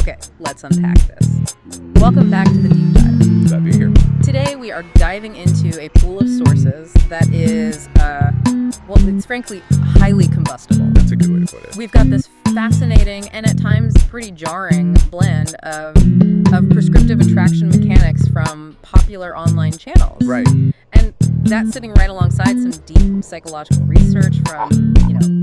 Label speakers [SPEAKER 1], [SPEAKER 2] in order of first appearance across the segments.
[SPEAKER 1] Okay, let's unpack this. Welcome back to the deep dive.
[SPEAKER 2] Glad to be here.
[SPEAKER 1] Today we are diving into a pool of sources that is, it's frankly highly combustible.
[SPEAKER 2] That's a good way to put it.
[SPEAKER 1] We've got this fascinating and at times pretty jarring blend of prescriptive attraction mechanics from popular online channels.
[SPEAKER 2] Right.
[SPEAKER 1] And that's sitting right alongside some deep psychological research from,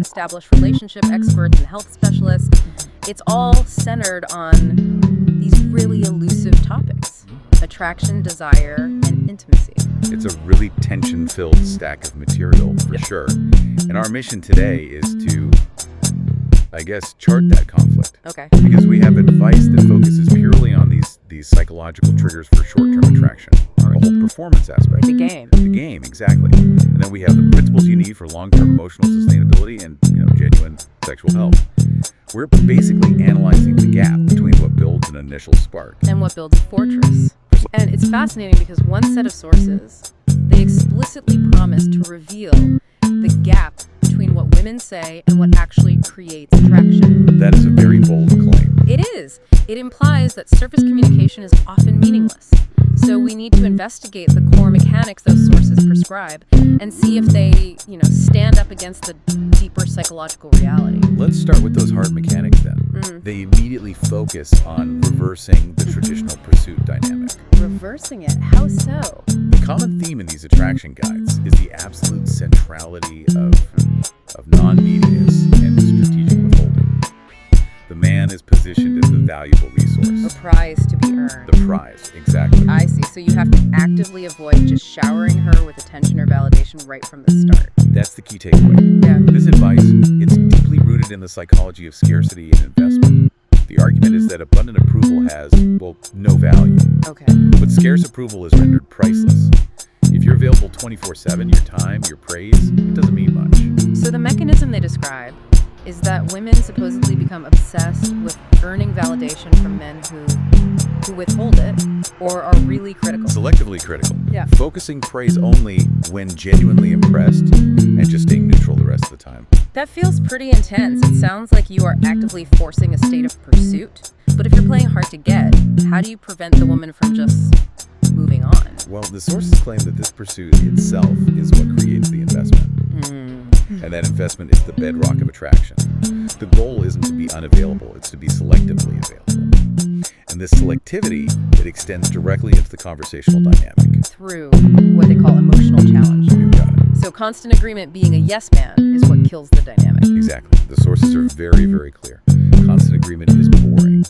[SPEAKER 1] established relationship experts and health specialists. It's all centered on these really elusive topics: attraction, desire, and intimacy.
[SPEAKER 2] It's a really tension-filled stack of material, for sure. And our mission today is to, chart that conflict.
[SPEAKER 1] Okay.
[SPEAKER 2] Because we have advice that focuses purely on these psychological triggers for short-term attraction. The whole performance aspect.
[SPEAKER 1] The game.
[SPEAKER 2] The game, exactly. And then we have the principles you need for long-term emotional sustainability and, genuine sexual health. We're basically analyzing the gap between what builds an initial spark
[SPEAKER 1] and what builds a fortress. And it's fascinating because one set of sources, they explicitly promise to reveal the gap between what women say and what actually creates attraction.
[SPEAKER 2] That is a very bold claim.
[SPEAKER 1] It is. It implies that surface communication is often meaningless. So we need to investigate the core mechanics those sources prescribe and see if they, stand up against the deeper psychological reality.
[SPEAKER 2] Let's start with those hard mechanics then. They immediately focus on reversing the traditional pursuit dynamic.
[SPEAKER 1] Reversing it? How so?
[SPEAKER 2] The common theme in these attraction guides is the absolute centrality of non-neediness and strategic withholding. The man is positioned as the valuable resource.
[SPEAKER 1] A prize to be earned.
[SPEAKER 2] The prize, exactly.
[SPEAKER 1] I see. So you have to actively avoid just showering her with attention or validation right from the start.
[SPEAKER 2] That's the key takeaway.
[SPEAKER 1] Yeah.
[SPEAKER 2] This advice, it's deeply rooted in the psychology of scarcity and investment. The argument is that abundant approval has, no value.
[SPEAKER 1] Okay.
[SPEAKER 2] But scarce approval is rendered priceless. If you're available 24/7, your time, your praise, it doesn't mean much.
[SPEAKER 1] So the mechanism they describe is that women supposedly become obsessed with earning validation from men who withhold it or are really critical.
[SPEAKER 2] Selectively critical.
[SPEAKER 1] Yeah.
[SPEAKER 2] Focusing praise only when genuinely impressed and just staying neutral the rest of the time.
[SPEAKER 1] That feels pretty intense. It sounds like you are actively forcing a state of pursuit. But if you're playing hard to get, how do you prevent the woman from just moving on?
[SPEAKER 2] Well, the sources claim that this pursuit itself is what creates the investment. And that investment is the bedrock of attraction. The goal isn't to be unavailable, it's to be selectively available. And this selectivity, it extends directly into the conversational dynamic.
[SPEAKER 1] Through what they call emotional challenge.
[SPEAKER 2] You got it.
[SPEAKER 1] So constant agreement being a yes man is what kills the dynamic.
[SPEAKER 2] Exactly. The sources are very, very clear. Constant agreement is boring,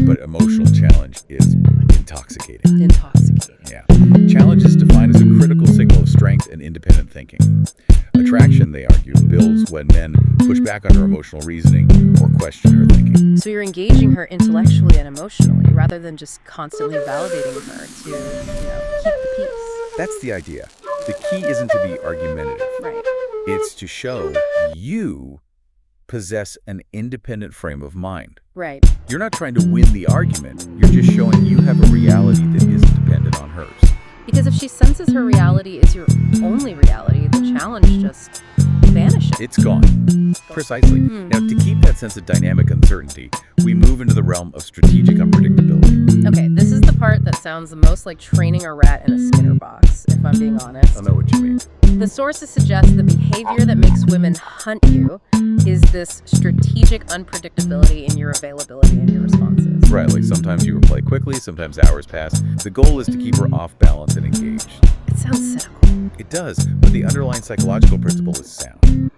[SPEAKER 2] but emotional challenge is intoxicating.
[SPEAKER 1] Intoxicating.
[SPEAKER 2] Yeah. Challenge is defined as a critical signal of strength and independent thinking. Attraction, they argue, builds when men push back on her emotional reasoning or question her thinking.
[SPEAKER 1] So you're engaging her intellectually and emotionally rather than just constantly validating her to, keep the peace.
[SPEAKER 2] That's the idea. The key isn't to be argumentative.
[SPEAKER 1] Right.
[SPEAKER 2] It's to show you possess an independent frame of mind.
[SPEAKER 1] Right.
[SPEAKER 2] You're not trying to win the argument. You're just showing you have a reality that isn't dependent on hers.
[SPEAKER 1] Because if she senses her reality is your only reality, the challenge just vanishes.
[SPEAKER 2] It's gone. Precisely. Now, to keep that sense of dynamic uncertainty, we move into the realm of strategic unpredictability.
[SPEAKER 1] Okay, this is the part that sounds the most like training a rat in a Skinner box, if I'm being honest.
[SPEAKER 2] I know what you mean.
[SPEAKER 1] The sources suggest the behavior that makes women hunt you is this strategic unpredictability in your availability and your responses.
[SPEAKER 2] Right, like sometimes you reply quickly, sometimes hours pass. The goal is to keep her off balance and engaged.
[SPEAKER 1] It sounds cynical.
[SPEAKER 2] It does, but the underlying psychological principle is sound.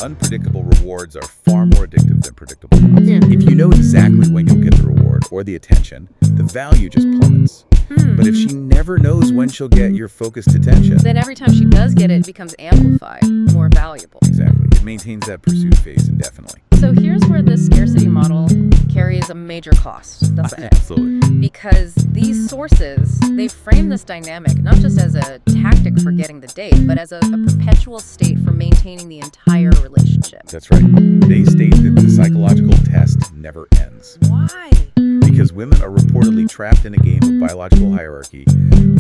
[SPEAKER 2] Unpredictable rewards are far more addictive than predictable ones.
[SPEAKER 1] Yeah.
[SPEAKER 2] If you know exactly when you'll get the reward or the attention, the value just plummets. But if she never knows when she'll get your focused attention,
[SPEAKER 1] Then every time she does get it, it becomes amplified, more valuable.
[SPEAKER 2] exactly, it maintains that pursuit phase indefinitely.
[SPEAKER 1] So here's where this scarcity model carries a major cost, doesn't it?
[SPEAKER 2] Absolutely.
[SPEAKER 1] Because these sources, they frame this dynamic not just as a tactic for getting the date, but as a perpetual state for maintaining the entire relationship.
[SPEAKER 2] That's right. They state that the psychological test never ends.
[SPEAKER 1] Why?
[SPEAKER 2] Because women are reportedly trapped in a game of biological hierarchy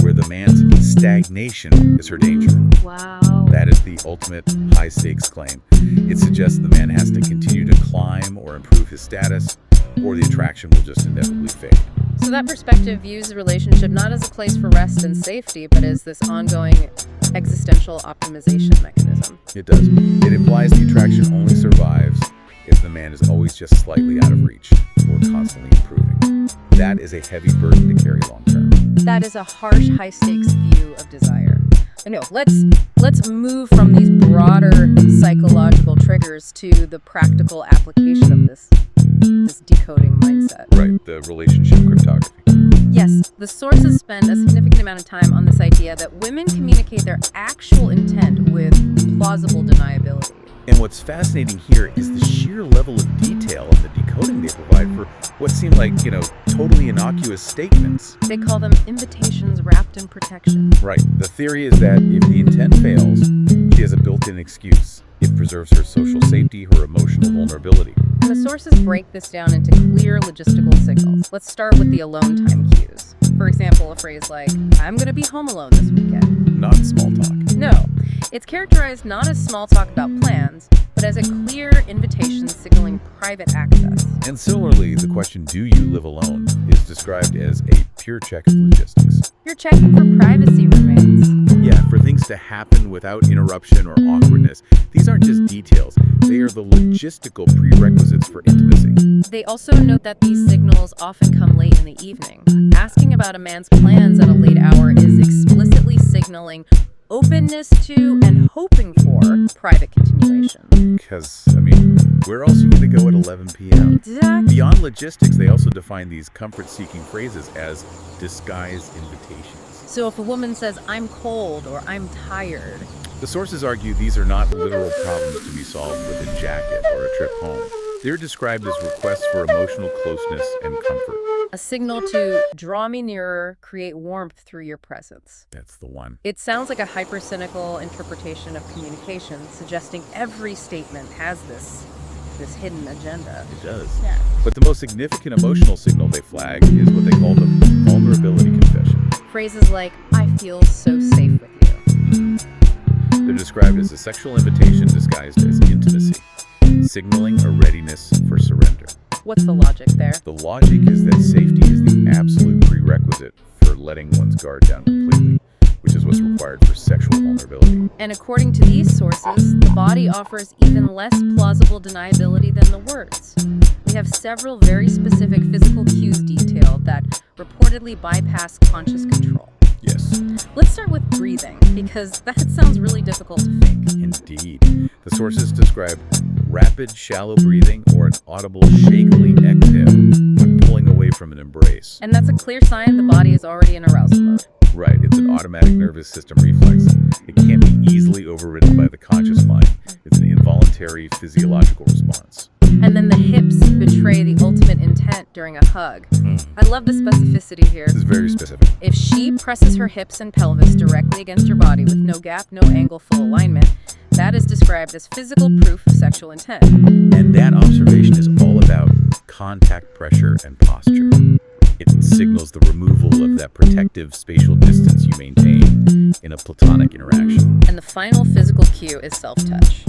[SPEAKER 2] where the man's stagnation is her danger.
[SPEAKER 1] Wow.
[SPEAKER 2] That is the ultimate high-stakes claim. It suggests the man has to continue to climb or improve his status, or the attraction will just inevitably fade.
[SPEAKER 1] So that perspective views the relationship not as a place for rest and safety, but as this ongoing existential optimization mechanism.
[SPEAKER 2] It does. It implies the attraction only survives if the man is always just slightly out of reach or constantly improving. That is a heavy burden to carry long term.
[SPEAKER 1] That is a harsh, high-stakes view of desire. I know. Let's move from these broader psychological triggers to the practical application of this decoding mindset.
[SPEAKER 2] Right, the relationship cryptography.
[SPEAKER 1] Yes, the sources spend a significant amount of time on this idea that women communicate their actual intent with plausible deniability.
[SPEAKER 2] And what's fascinating here is the sheer level of detail in the decoding they provide for what seem like, totally innocuous statements.
[SPEAKER 1] They call them invitations wrapped in protection.
[SPEAKER 2] Right. The theory is that if the intent fails, she has a built-in excuse. It preserves her social safety, her emotional vulnerability.
[SPEAKER 1] And the sources break this down into clear logistical signals. Let's start with the alone time cues. For example, a phrase like, I'm going to be home alone this weekend.
[SPEAKER 2] Not small talk.
[SPEAKER 1] No. It's characterized not as small talk about plans, but as a clear invitation signaling private access.
[SPEAKER 2] And similarly, the question, do you live alone, is described as a pure check of logistics.
[SPEAKER 1] You're checking for privacy remains.
[SPEAKER 2] Yeah, for things to happen without interruption or awkwardness. These aren't just details. They are the logistical prerequisites for intimacy.
[SPEAKER 1] They also note that these signals often come late in the evening. Asking about a man's plans at a late hour is explicitly signaling openness to and hoping for private continuation.
[SPEAKER 2] Because, where else are you going to go at 11 p.m.?
[SPEAKER 1] Exactly.
[SPEAKER 2] Beyond logistics, they also define these comfort-seeking phrases as disguised invitations.
[SPEAKER 1] So if a woman says, I'm cold or I'm tired,
[SPEAKER 2] the sources argue these are not literal problems to be solved with a jacket or a trip home. They're described as requests for emotional closeness and comfort.
[SPEAKER 1] a signal to draw me nearer, create warmth through your presence.
[SPEAKER 2] That's the one.
[SPEAKER 1] It sounds like a hyper-cynical interpretation of communication, suggesting every statement has this hidden agenda.
[SPEAKER 2] It does.
[SPEAKER 1] Yeah.
[SPEAKER 2] But the most significant emotional signal they flag is what they call the vulnerability confession.
[SPEAKER 1] Phrases like, I feel so safe with you.
[SPEAKER 2] They're described as a sexual invitation disguised as intimacy, signaling a readiness for surrender.
[SPEAKER 1] What's the logic there?
[SPEAKER 2] The logic is that safety is the absolute prerequisite for letting one's guard down completely, which is what's required for sexual vulnerability.
[SPEAKER 1] And according to these sources, the body offers even less plausible deniability than the words. We have several very specific physical cues detailed that reportedly bypass conscious control.
[SPEAKER 2] Yes.
[SPEAKER 1] Let's start with breathing, because that sounds really difficult to fake.
[SPEAKER 2] Indeed. The sources describe rapid, shallow breathing or an audible, shakily exhale when pulling away from an embrace.
[SPEAKER 1] And that's a clear sign the body is already in arousal mode.
[SPEAKER 2] Right, it's an automatic nervous system reflex. It can't be easily overridden by the conscious mind. It's an involuntary physiological response.
[SPEAKER 1] And then the hips betray the ultimate intent during a hug. I love the specificity here.
[SPEAKER 2] This is very specific.
[SPEAKER 1] If she presses her hips and pelvis directly against your body with no gap, no angle, full alignment, that is described as physical proof of sexual intent.
[SPEAKER 2] And that observation is all about contact pressure and posture. It signals the removal of that protective spatial distance you maintain in a platonic interaction.
[SPEAKER 1] And the final physical cue is self-touch.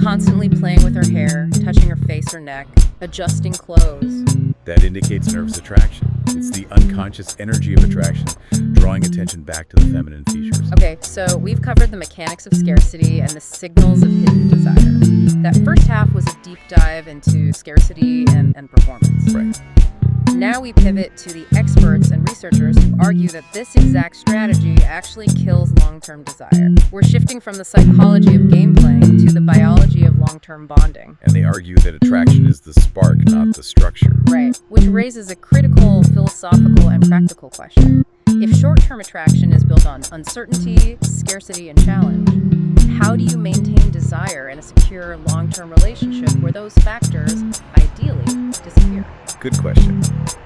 [SPEAKER 1] Constantly playing with her hair, touching her face or neck, adjusting clothes.
[SPEAKER 2] That indicates nervous attraction. It's the unconscious energy of attraction, drawing attention back to the feminine features.
[SPEAKER 1] Okay, so we've covered the mechanics of scarcity and the signals of hidden desire. That first half was a deep dive into scarcity and performance.
[SPEAKER 2] Right.
[SPEAKER 1] Now we pivot to the experts and researchers who argue that this exact strategy actually kills long-term desire. We're shifting from the psychology of game playing to the biology of long-term bonding.
[SPEAKER 2] And they argue that attraction is the spark, not the structure.
[SPEAKER 1] Right, which raises a critical philosophical and practical question. If short-term attraction is built on uncertainty, scarcity, and challenge, how do you maintain desire in a secure long-term relationship where those factors, ideally, disappear?
[SPEAKER 2] Good question.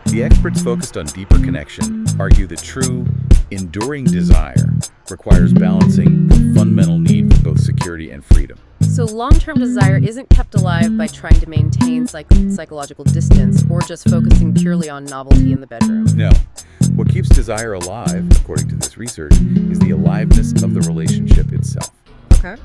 [SPEAKER 2] The experts focused on deeper connection argue that true, enduring desire requires balancing the fundamental need for both security and freedom.
[SPEAKER 1] So long-term desire isn't kept alive by trying to maintain psychological distance or just focusing purely on novelty in the bedroom.
[SPEAKER 2] No. What keeps desire alive, according to this research, is the aliveness of the relationship itself.
[SPEAKER 1] Okay.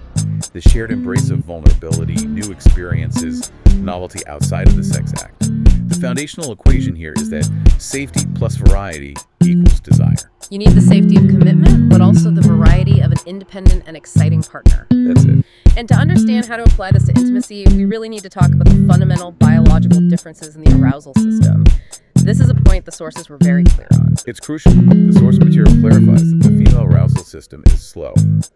[SPEAKER 2] The shared embrace of vulnerability, new experiences, novelty outside of the sex act. The foundational equation here is that safety plus variety equals desire.
[SPEAKER 1] You need the safety of commitment, but also the variety of an independent and exciting partner.
[SPEAKER 2] That's it.
[SPEAKER 1] And to understand how to apply this to intimacy, we really need to talk about the fundamental biological differences in the arousal system. This is a point the sources were very clear on.
[SPEAKER 2] It's crucial. The source material clarifies that the female arousal system is slow.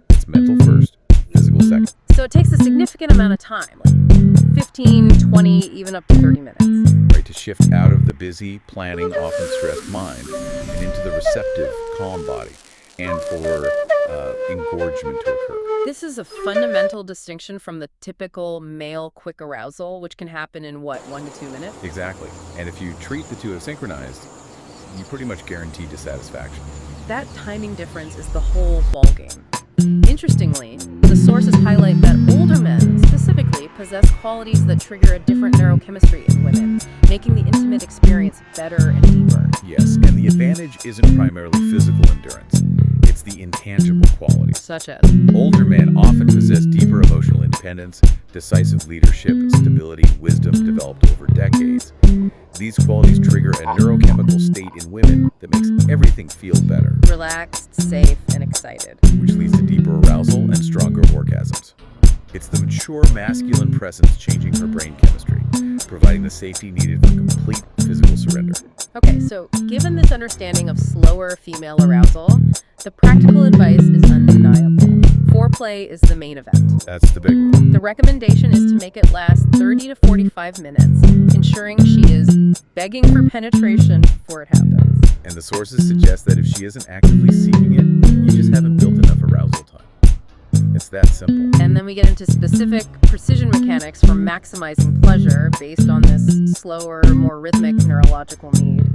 [SPEAKER 2] It's mental first, physical second.
[SPEAKER 1] So it takes a significant amount of time, like 15, 20, even up to 30 minutes.
[SPEAKER 2] Right, to shift out of the busy, planning, often stressed mind and into the receptive, calm body, and for engorgement to occur.
[SPEAKER 1] This is a fundamental distinction from the typical male quick arousal, which can happen in, 1 to 2 minutes?
[SPEAKER 2] Exactly. And if you treat the two as synchronized, you pretty much guarantee dissatisfaction.
[SPEAKER 1] That timing difference is the whole ballgame. Interestingly, the sources highlight that older men, specifically, possess qualities that trigger a different neurochemistry in women, making the intimate experience better and deeper.
[SPEAKER 2] Yes, and the advantage isn't primarily physical endurance. It's the intangible qualities.
[SPEAKER 1] Such as?
[SPEAKER 2] Older men often possess deeper emotional independence, decisive leadership, stability, wisdom developed over decades. These qualities trigger a neurochemical state in women that makes everything feel better.
[SPEAKER 1] Relaxed, safe, and excited.
[SPEAKER 2] Which leads to deeper arousal and stronger orgasms. It's the mature masculine presence changing her brain chemistry, providing the safety needed for complete physical surrender.
[SPEAKER 1] Okay, so given this understanding of slower female arousal, the practical advice is undeniable. Foreplay is the main event.
[SPEAKER 2] That's the big one.
[SPEAKER 1] The recommendation is to make it last 30 to 45 minutes, ensuring she is begging for penetration before it happens.
[SPEAKER 2] And the sources suggest that if she isn't actively seeking it, you just haven't built enough arousal time. It's that simple.
[SPEAKER 1] And then we get into specific precision mechanics for maximizing pleasure based on this slower, more rhythmic neurological need.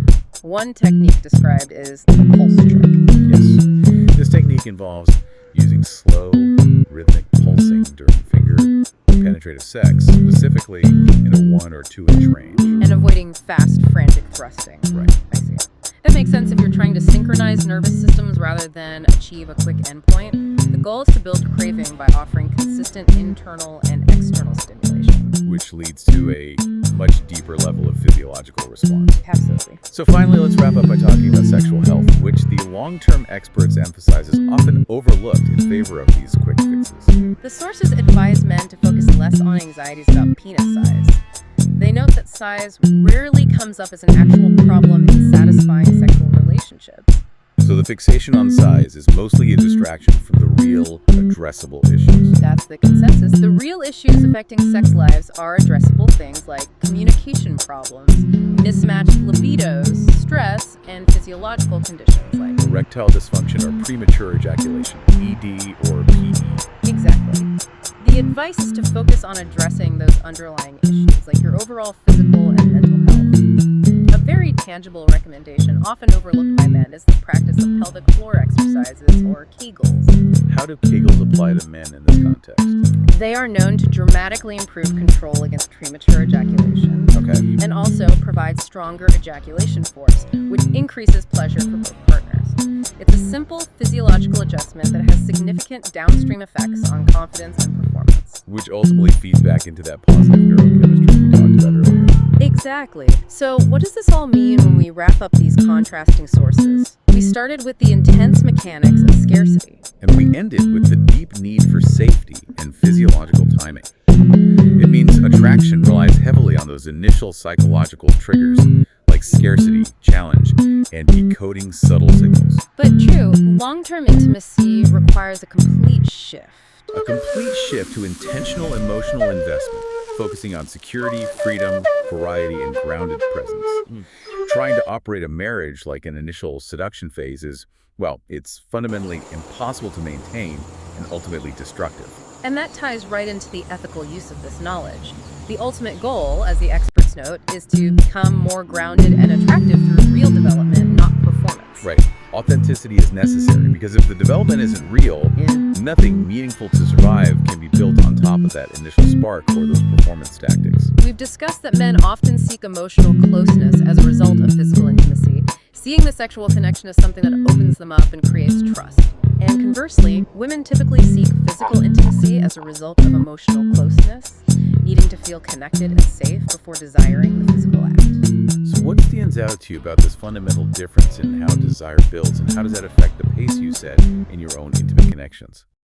[SPEAKER 1] One technique described is the pulse trick.
[SPEAKER 2] Yes. This technique involves using slow, rhythmic pulsing during finger penetrative sex, specifically in a 1 or 2 inch range.
[SPEAKER 1] And avoiding fast, frantic thrusting.
[SPEAKER 2] Right.
[SPEAKER 1] I see. That makes sense if you're trying to synchronize nervous systems rather than achieve a quick endpoint. The goal is to build craving by offering consistent internal and external stimulation.
[SPEAKER 2] Which leads to a much deeper level of physiological response.
[SPEAKER 1] Absolutely.
[SPEAKER 2] So finally, let's wrap up by talking about sexual health, which the long-term experts emphasize is often overlooked in favor of these quick fixes.
[SPEAKER 1] The sources advise men to focus less on anxieties about penis size. They note that size rarely comes up as an actual problem in satisfying sexual relationships.
[SPEAKER 2] So the fixation on size is mostly a distraction from the real, addressable issues.
[SPEAKER 1] That's the consensus. The real issues affecting sex lives are addressable things like communication problems, mismatched libidos, stress, and physiological conditions like
[SPEAKER 2] erectile dysfunction or premature ejaculation, ED or PE.
[SPEAKER 1] Exactly. The advice is to focus on addressing those underlying issues, like your overall physical and mental health. A very tangible recommendation, often overlooked by men, is the practice of pelvic floor exercises, or Kegels.
[SPEAKER 2] How do Kegels apply to men in this context?
[SPEAKER 1] They are known to dramatically improve control against premature ejaculation.
[SPEAKER 2] Okay.
[SPEAKER 1] And also provide stronger ejaculation force, which increases pleasure for both partners. It's a simple physiological adjustment that has significant downstream effects on confidence and performance.
[SPEAKER 2] Which ultimately feeds back into that positive neurochemistry we talked about earlier.
[SPEAKER 1] Exactly. So what does this all mean when we wrap up these contrasting sources? We started with the intense mechanics of scarcity.
[SPEAKER 2] And we ended with the deep need for safety and physiological timing. It means attraction relies heavily on those initial psychological triggers like scarcity, challenge, and decoding subtle signals.
[SPEAKER 1] But true, long-term intimacy requires a complete shift.
[SPEAKER 2] A complete shift to intentional emotional investment, focusing on security, freedom, variety, and grounded presence. Trying to operate a marriage like an initial seduction phase is, well, it's fundamentally impossible to maintain and ultimately destructive.
[SPEAKER 1] And that ties right into the ethical use of this knowledge. The ultimate goal, as the experts note, is to become more grounded and attractive through real development, not performance.
[SPEAKER 2] Right. Authenticity is necessary because if the development isn't real, nothing meaningful to survive can be built on top of that initial spark or those performance tactics.
[SPEAKER 1] We've discussed that men often seek emotional closeness as a result of physical intimacy, seeing the sexual connection as something that opens them up and creates trust. And conversely, women typically seek physical intimacy as a result of emotional closeness, needing to feel connected and safe before desiring the physical act.
[SPEAKER 2] So what stands out to you about this fundamental difference in how desire builds, and how does that affect the pace you set in your own intimate connections?